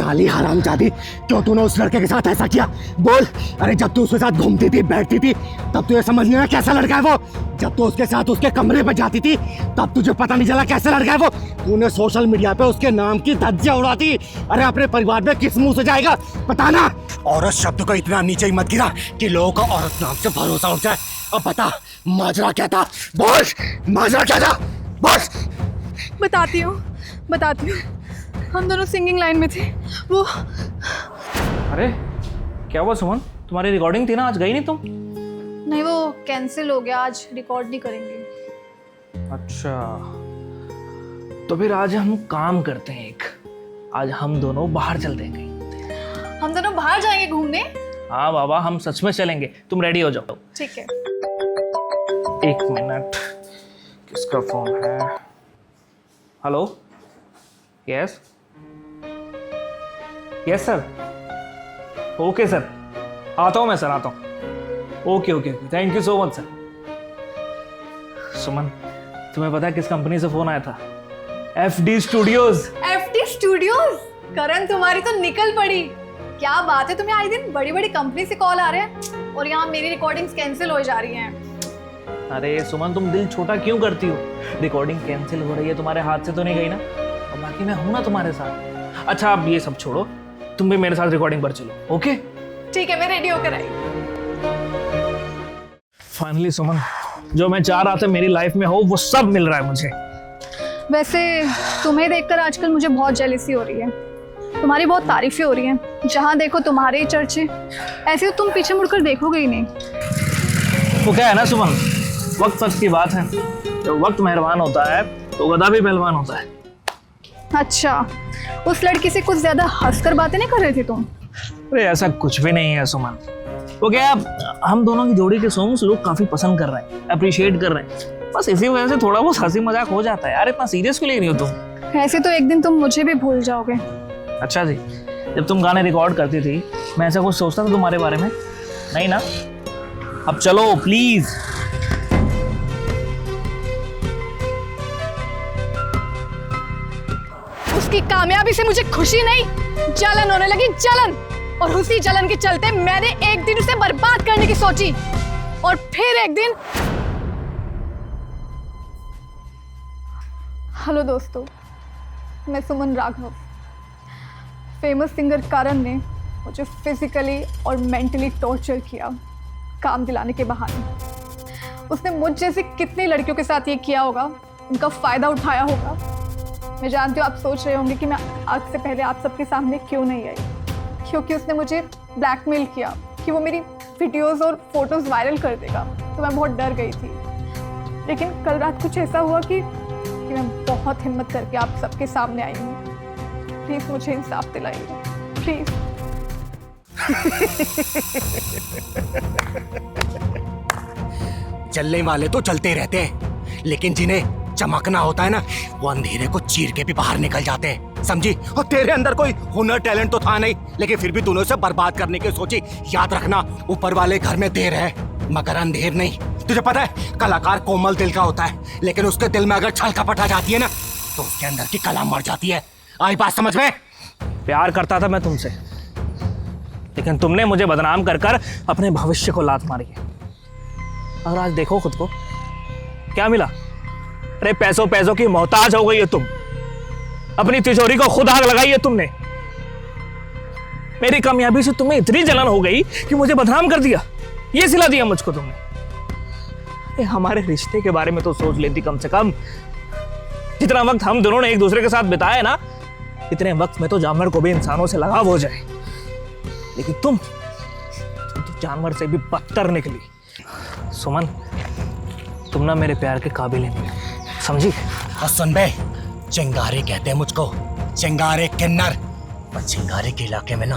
साली हरामजादी, क्यों तूने उस लड़के के साथ ऐसा किया? बोल। अरे जब तू उसके साथ घूमती थी, बैठती थी, तब तुझे समझ नहीं आया कैसा लड़का है वो? जब तू उसके साथ उसके कमरे पे जाती थी, तब तुझे पता नहीं चला कैसा लड़का है वो? तूने सोशल मीडिया पे उसके नाम की धज्जियां उड़ाती। अरे अपने परिवार में किस मुंह से जाएगा बताना? औरत शब्द को इतना नीचे ही मत गिरा कि लोगों का औरत नाम से भरोसा उठ जाए। अब बता, माजरा क्या था? बोल, माजरा क्या था? बोल। बताती हूँ। हम दोनों सिंगिंग लाइन में थे। वो अरे क्या हुआ सुमन, तुम्हारी रिकॉर्डिंग थी ना, आज गई नहीं तुम? नहीं, वो कैंसिल हो गया, आज रिकॉर्ड नहीं करेंगे। अच्छा, तो फिर आज हम काम करते हैं एक। आज हम दोनों बाहर चलते हैं कहीं। हम दोनों बाहर जाएंगे घूमने? हाँ बाबा, हम सच में चलेंगे, तुम रेडी हो जाओ। ठीक है। एक मिनट, किसका फोन है? Hello, yes yes sir, okay sir, आता हूँ मैं सर, आता हूँ। Okay okay, thank you so much sir. Suman, तुम्हें पता है किस कंपनी से फोन आया था? FD studios. FD studios? Karan तुम्हारी तो निकल पड़ी। क्या बात है, तुम्हें आए दिन बड़ी बड़ी कंपनी से कॉल आ रहे हैं और यहाँ मेरी रिकॉर्डिंग्स कैंसिल हो जा रही हैं। अरे सुमन, तुम दिल छोटा क्यों करती हो? रिकॉर्डिंग कैंसिल हो रही है, तुम्हारे हाथ से तो नहीं गई ना? और बाकी मैं हूं ना तुम्हारे साथ। अच्छा, अब ये सब छोड़ो, तुम भी मेरे साथ रिकॉर्डिंग पर चलो, ओके? ठीक है, मैं रेडी होकर आई। फाइनली सुमन, जो मैं चाह रहा था मेरी लाइफ में हो, वो सब मिल रहा है मुझे। वैसे तुम्हें देखकर आजकल मुझे बहुत जेलसी हो रही है। तुम्हारी बहुत तारीफें हो रही हैं, जहाँ देखो तुम्हारे ही चर्चे। ऐसे तो तुम पीछे मुड़कर देखोगे ही नहीं। वो क्या है ना सुमन, वक्त सच की बात है। जब वक्त मेहरबान होता है तो गधा भी पहलवान होता है। अच्छा, उस लड़की से कुछ ज्यादा हंसकर बातें नहीं कर रहे थे तुम? अरे ऐसा कुछ भी नहीं है सुमन। वो क्या, हम दोनों की जोड़ी के सॉन्ग्स लोग काफी पसंद कर रहे हैं, अप्रिशिएट कर रहे हैं। बस इसी वजह से थोड़ा बहुत हंसी मजाक हो जाता है यार, इतना सीरियस क्यों ले रही हो तुम? ऐसे तो एक दिन तुम मुझे भी भूल जाओगे। अच्छा जी, जब तुम गाने रिकॉर्ड करती थी, मैं ऐसा कुछ सोचता था तुम्हारे बारे में? नहीं ना? अब चलो प्लीज। उसकी कामयाबी से मुझे खुशी नहीं, जलन होने लगी, जलन। और उसी जलन के चलते मैंने एक दिन उसे बर्बाद करने की सोची, और फिर एक दिन। हेलो दोस्तों, मैं सुमन राघव। फेमस सिंगर करण ने मुझे फिजिकली और मेंटली टॉर्चर किया, काम दिलाने के बहाने। उसने मुझ जैसे कितनी लड़कियों के साथ ये किया होगा, उनका फायदा उठाया होगा। मैं जानती हूँ आप सोच रहे होंगे कि मैं आज से पहले आप सबके सामने क्यों नहीं आई, क्योंकि उसने मुझे ब्लैकमेल किया कि वो मेरी वीडियोस और फोटोज वायरल कर देगा। तो मैं बहुत डर गई थी, लेकिन कल रात कुछ ऐसा हुआ कि मैं बहुत हिम्मत करके आप सबके सामने आई हूँ। प्लीज मुझे इंसाफ दिलाइए, प्लीज। चलने वाले तो चलते रहते हैं, लेकिन जिन्हें चमकना होता है ना, वो अंधेरे को चीर के भी बाहर निकल जाते हैं, समझी? और तेरे अंदर कोई हुनर टैलेंट तो था नहीं, लेकिन फिर भी तूने उसे बर्बाद करने की सोची। याद रखना, ऊपर वाले घर में देर है मगर अंधेर नहीं। तुझे पता है, कलाकार कोमल दिल का होता है, लेकिन उसके दिल में अगर छल कपट आ जाती है ना, तो उसके अंदर की कला मर जाती है। आई बात समझ में? प्यार करता था मैं तुमसे, लेकिन तुमने मुझे बदनाम कर कर अपने भविष्य को लात मारी है। और आज देखो खुद को, क्या मिला? अरे पैसों पैसों की मोहताज हो गई है तुम। अपनी तिजोरी को खुद आग लगाई है तुमने। मेरी कामयाबी से तुम्हें इतनी जलन हो गई कि मुझे बदनाम कर दिया, ये सिला दिया मुझको तुमने। अरे हमारे रिश्ते के बारे में तो सोच लेती कम से कम। जितना वक्त हम दोनों ने एक दूसरे के साथ बिताया है ना, इतने वक्त में तो जानवर को भी इंसानों से लगाव हो जाए। लेकिन तुम तो जानवर से भी बदतर निकली। सुमन, तुम ना मेरे प्यार के काबिल नहीं, समझी? और सुन बे, चिंगारे कहते हैं मुझको, चिंगारे किन्नर। पर चिंगारे के इलाके में ना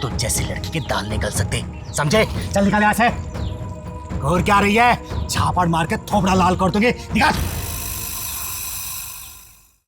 तुझ जैसी लड़की के दाल निकल सकते, समझे? चल निकल यहाँ से। और क्या रही है, झापड़ मार के थोपड़ा लाल कर दोगे। निकल।